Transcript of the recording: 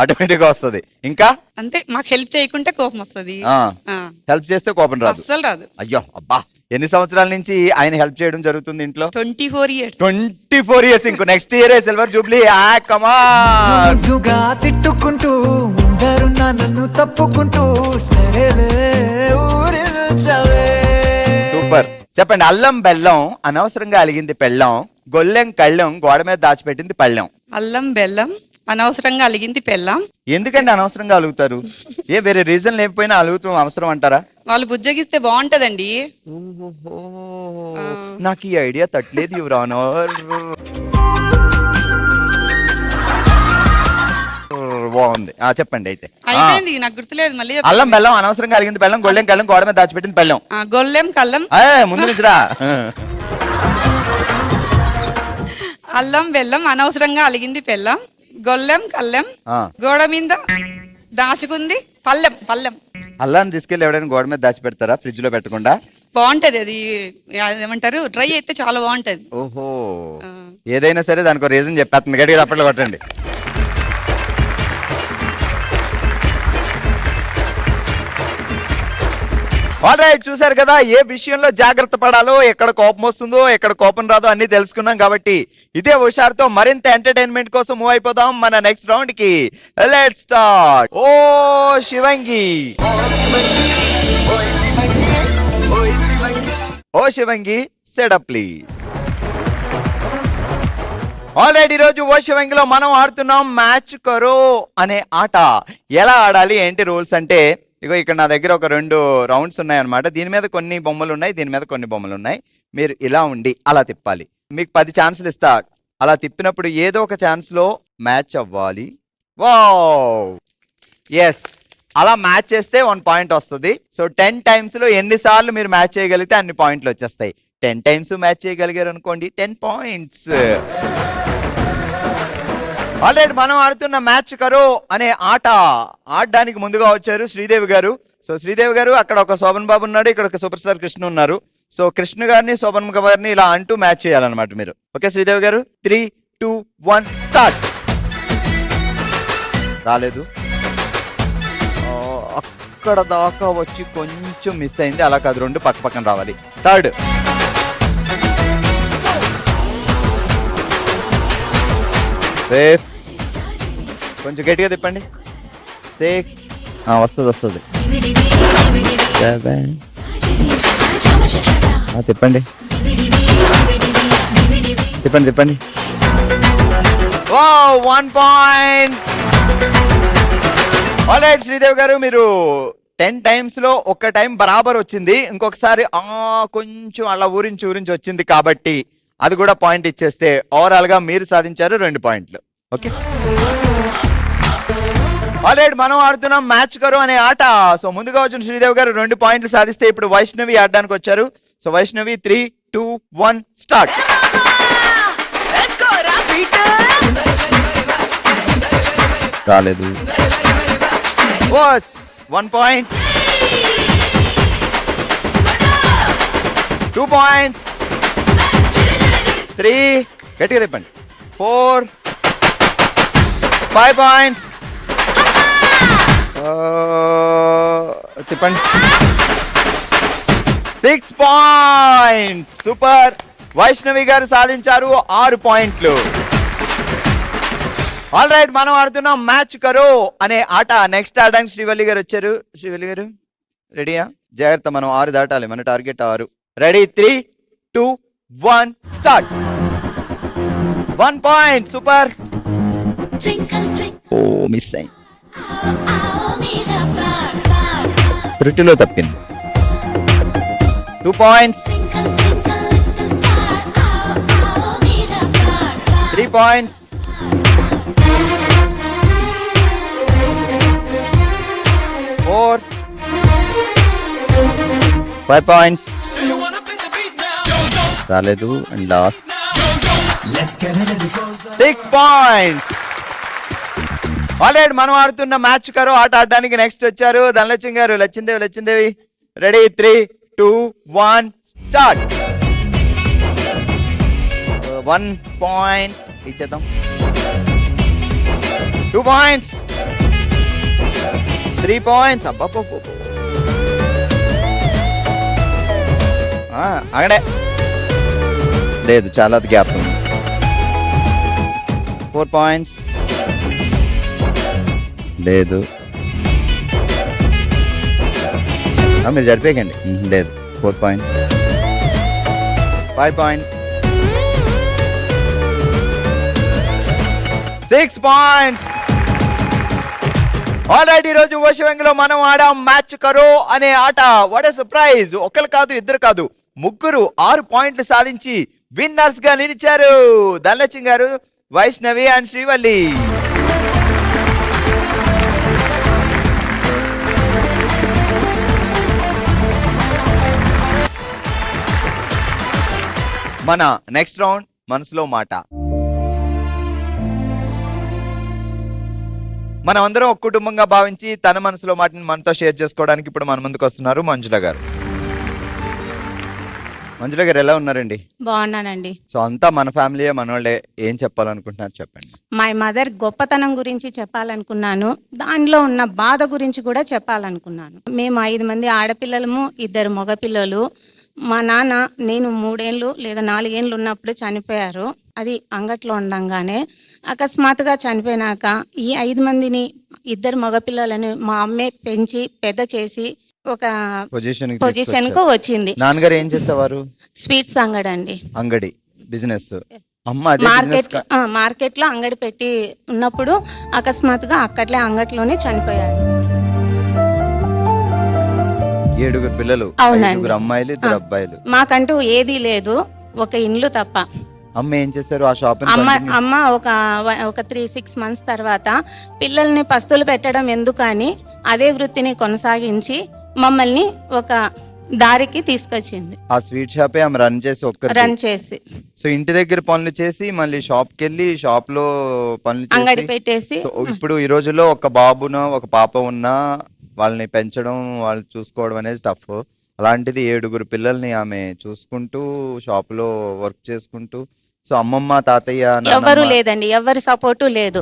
Automatic గా వస్తుంది. ఇంకా అంతే, మాకు హెల్ప్ చేయకుంటే కోపం వస్తుంది. హెల్ప్ చేస్తే కోపం రాదు. అస్సలు రాదు. అయ్యో అబ్బా, ఎన్ని సంవత్సరాల నుంచి ఆయన హెల్ప్ చేయడం జరుగుతుంది ఇంట్లో? 24 years. 24 years. ఇంకో నెక్స్ట్ ఇయర్ సిల్వర్ జూబ్లీ. కమాన్. తిట్టుకుంటూ ఉండరున్నా నన్ను తప్పుకుంటూ సరేలే ఊరించవే. సూపర్. చెప్పండి. అల్లం బెల్లం అనవసరంగా అలిగింది పెళ్ళం, గొల్లెం కళ్ళెం గోడ మీద దాచిపెట్టింది పళ్ళెం. అల్లం బెల్లం అనవసరంగా అలిగింది పెళ్ళాం. ఎందుకంటే అనవసరంగా అలుగుతారు? ఏ వేరే రీజన్ లేకపోయినా అలుగుతాం అవసరం అంటారా? వాళ్ళు బుజ్జగిస్తే బాగుంటదండి. నాకు ఈ ఐడియా తట్టలేదు యువర్ ఆనర్. బాగుంది. చెప్పండి అయితే. అయిపోయింది, నాకు గుర్తులేదు. మళ్ళీ అల్లం బెల్లం అనవసరంగా అలిగింది బెల్లం, గొల్లెం కళ్ళం గోడ మీద దాచిపెట్టింది బెల్లం. గొల్లెం కల్లం. ముందు నుంచిరా. అల్లం బెల్లం అనవసరంగా అలిగింది పెళ్ళం, గొల్లెం కల్లెం గోడ మీద దాచుకుంది పల్లెం. పల్లెం. అల్లాన్ని తీసుకెళ్ళి ఎవడైనా గోడ మీద దాచి పెడతారా ఫ్రిడ్జ్ లో పెట్టకుండా? బాగుంటది అది. ఏమంటారు, డ్రై అయితే చాలా బాగుంటది. ఓహో, ఏదైనా సరే దానికి రీజన్ చెప్పేస్తుంది. గట్టిగా తప్పట్లు కొట్టండి. ఆల్రైట్, చూసారు కదా ఏ విషయంలో జాగ్రత్త పడాలో, ఎక్కడ కోపం వస్తుందో ఎక్కడ కోపం రాదో అన్ని తెలుసుకున్నాం. కాబట్టి ఇదే హుషారుతో మరింత ఎంటర్టైన్మెంట్ కోసం మూవ్ అయిపోదాం మన నెక్స్ట్ రౌండ్ కి. Let's start. ఓ శివంగి, ఓ శివంగి సెటప్ ప్లీజ్. ఆల్రెడీ ఈరోజు ఓ శివంగిలో మనం ఆడుతున్నాం మ్యాచ్ కరో అనే ఆట. ఎలా ఆడాలి, ఏంటి రూల్స్ అంటే, ఇగో ఇక్కడ నా దగ్గర ఒక 2 రౌండ్స్ ఉన్నాయి అనమాట. దీని మీద కొన్ని బొమ్మలు ఉన్నాయి, దీని మీద కొన్ని బొమ్మలు ఉన్నాయి. మీరు ఇలా ఉండి అలా తిప్పాలి. మీకు 10 ఛాన్సులు ఇస్తా. అలా తిప్పినప్పుడు ఏదో ఒక ఛాన్స్ లో మ్యాచ్ అవ్వాలి. వావ్, ఎస్, అలా మ్యాచ్ చేస్తే 1 పాయింట్ వస్తుంది. సో 10 టైమ్స్ లో ఎన్నిసార్లు మీరు మ్యాచ్ చేయగలిగితే అన్ని పాయింట్లు వచ్చేస్తాయి. 10 టైమ్స్ మ్యాచ్ చేయగలిగారు అనుకోండి 10 పాయింట్స్. ఆల్రెడీ మనం ఆడుతున్న మ్యాచ్ కరో అనే ఆట ఆడడానికి ముందుగా వచ్చారు శ్రీదేవి గారు. సో శ్రీదేవి గారు, అక్కడ ఒక శోభన్ బాబు ఉన్నాడు, ఇక్కడ ఒక సూపర్ స్టార్ కృష్ణ ఉన్నారు. సో కృష్ణ గారిని శోభన్ గారిని ఇలా అంటూ మ్యాచ్ చేయాలన్నమాట మీరు. ఓకే శ్రీదేవి గారు, 3, 2, 1 స్టార్ట్. రాలేదు, అక్కడ దాకా వచ్చి కొంచెం మిస్ అయింది. అలా కాదు, 2 పక్క పక్కన రావాలి. థర్డ్, కొంచెం గట్టిగా తిప్పండి. 6, వస్తుంది. 7, తిప్పండి. తిప్పండి. 1 పాయింట్. ఆల్రైట్ శ్రీదేవి గారు, మీరు 10 టైమ్స్ లో ఒక టైం బరాబర్ వచ్చింది. ఇంకొకసారి కొంచెం అలా ఊరించి వచ్చింది కాబట్టి అది కూడా పాయింట్ ఇచ్చేస్తే ఓవరాల్ గా మీరు సాధించారు 2 పాయింట్లు. ఓకే, ఆల్రెడీ మనం ఆడుతున్నాం మ్యాచ్ కరో అనే ఆట. సో ముందుగా వచ్చిన శ్రీదేవి గారు 2 పాయింట్లు సాధిస్తే ఇప్పుడు వైష్ణవి ఆడడానికి వచ్చారు. So Vaishnavi, 3, 2, 1 start. రాలేదు, 1 పాయింట్. 2 పాయింట్స్. 3, గట్టిగా తిప్పండి. 4, 5 పాయింట్స్. తిప్పండి. 6 పాయింట్స్. సూపర్, వైష్ణవి గారు సాధించారు 6 పాయింట్లు. ఆల్ రైట్, మనం ఆడుతున్నాం మ్యాచ్ కరో అనే ఆట. నెక్స్ట్ ఆడడానికి శ్రీవల్లి గారు వచ్చారు. శ్రీవల్లి గారు రెడీయా? జాగ్రత్త, మనం 6 దాటాలి, మన target 6. Ready, 3, 2, 1 start. 1 point. Super. ఓ మిస్ అయింది, త్రుటిలో తప్పింది. 2 పాయింట్స్. 3 పాయింట్స్. 4, 5 పాయింట్స్. రాలేదు. And last 6 points. ఆల్రెడీ మనం ఆడుతున్న మ్యాచ్ కరో ఆట ఆడడానికి నెక్స్ట్ వచ్చారు ధనలక్ష్మి గారు. లచ్చిందేవి రెడీ, 3, 2, 1 స్టార్ట్. 1 పాయింట్ ఇచ్చేద్దాం. 2 పాయింట్స్. 3 points. అబ్బా అక్కడే లేదు, చాలా గ్యాప్ ఉంది. 4 points. లేదు, మీరు జరిపేయకండి. లేదు, 4 points. 5 points. 6 points. ఆల్రైట్, ఈరోజు ఓషివంగిలో మనం ఆడాం మ్యాచ్ కరో అనే ఆట. What a surprise! ఒకరు కాదు, ఇద్దరు కాదు, ముగ్గురు 6 పాయింట్లు సాధించి విన్నర్స్ గా నిలిచారు. ధనలక్ష్మి గారు, వైష్ణవి అండ్ శ్రీవల్లి. మన నెక్స్ట్ రౌండ్ మనసులో మాట. మనం అందరం ఒక కుటుంబంగా భావించి తన మనసులో మాటని మనతో షేర్ చేసుకోవడానికి ఇప్పుడు మన ముందుకు వస్తున్నారు మంజుల గారు. మంజుల గారు ఎలా ఉన్నారండి? బాగున్నానండి. సో అంతా మన ఫ్యామిలీయే, మనోళ్ళే. ఏం చెప్పాలనుకుంటున్నారు చెప్పండి. మై మదర్ గొప్పతనం గురించి చెప్పాలనుకున్నాను, దానిలో ఉన్న బాధ గురించి కూడా చెప్పాలనుకున్నాను. మేము 5 మంది ఆడపిల్లలము, 2 మగపిల్లలు. మా నాన్న నేను 3 ఏళ్ళు లేదా 4 ఏళ్ళు ఉన్నప్పుడు చనిపోయారు. అది అంగట్లో ఉండంగానే అకస్మాత్తుగా చనిపోయినాక ఈ 5 మందిని, 2 మగపిల్లలను మా అమ్మే పెంచి పెద్ద చేసి ఒక పొజిషన్ కు వచ్చింది. నాన్నగారు ఏం చేసేవారు? స్వీట్స్ అంగడి అండి. అంగడి బిజినెస్. మార్కెట్ లో అంగడి పెట్టి ఉన్నప్పుడు అకస్మాత్తుగా అక్కట్లే అంగట్లోనే చనిపోయాడు. 7 పిల్లలు, అవునండి. 5 అమ్మాయిలు, 2 అబ్బాయిలు. మాకంటూ ఏదీ లేదు, ఒక ఇండ్లు తప్ప. అమ్మ ఏం చేశారు ఆ షాప్? అమ్మ ఒక 3-6 months తర్వాత పిల్లల్ని పస్తులు పెట్టడం ఎందుకని అదే వృత్తిని కొనసాగించి మమ్మల్ని ఒక దారికి తీసుకొచ్చింది. ఆ స్వీట్ షాపే ఆమె రన్ చేసి సో ఇంటి దగ్గర పనులు చేసి మళ్ళీ షాప్ కి వెళ్ళి షాప్ లో పనులు అంగడి పెట్టేసి. ఇప్పుడు ఈ రోజుల్లో ఒక బాబున ఒక పాప ఉన్నా వాళ్ళని పెంచడం, వాళ్ళు చూసుకోవడం అనేది టఫ్. అలాంటిది 7 పిల్లల్ని ఆమె చూసుకుంటూ షాప్ లో వర్క్ చేసుకుంటూ. సో అమ్మమ్మ, తాతయ్య ఎవరు లేదండి, ఎవరి సపోర్టు లేదు.